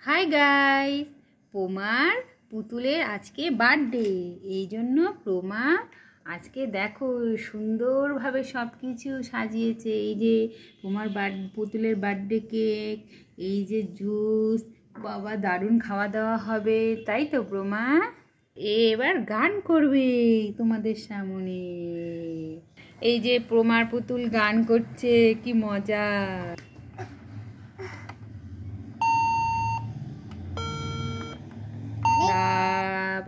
Hi guys, প্রমার পুতুলের আজকে birthday. এই জন্য প্রমা আজকে দেখো সুন্দরভাবে সব কিছু সাজিয়েছে। এই যে প্রমার পুতুলের বার্থডে কেক, এই যে জুস, বাবা দারুণ খাওয়া দাওয়া হবে, তাই তো প্রমা? এবার গান করবে তোমাদের সামনে। এই যে প্রমার পুতুল গান করছে, কি মজা।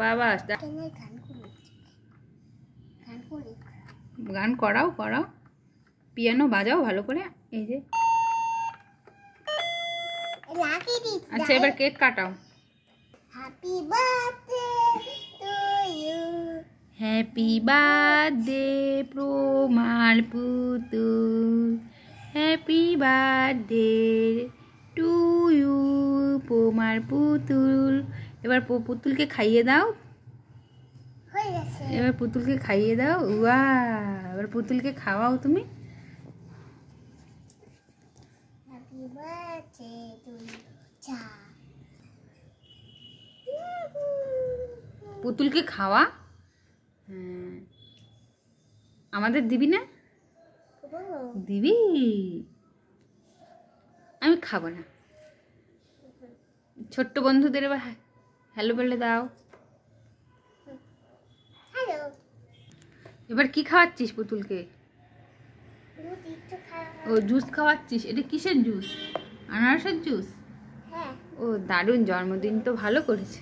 বাবা গান করাও পিয়ানো বাজাও ভালো করে। এই যে আচ্ছা, এবার কেক কাটাও। Happy birthday to you, happy birthday প্রমার পুতুল, হ্যাপি বার্থডে টু ইউ প্রমার পুতুল। এবার পুতুলকে খাইয়ে দাও। এবার পুতুলকে খাইয়ে দাও। ওয়া, এবার পুতুলকে খাওয়াও তুমি। Happy birthday to you. পুতুলকে খাওয়া। আমাদের দিবি না? দিবি? আমি খাবো না। ছোট্ট বন্ধুদের এবার হ্যালো বলে দাও। হ্যালো। এবার কি খাওয়াচ্ছিস পুতুলকে? ও জুস খাওয়াচ্ছিস। এটা কিসের জুস? আনারসের জুস? হ্যাঁ। ও দারুণ, জন্মদিন তো ভালো করেছে।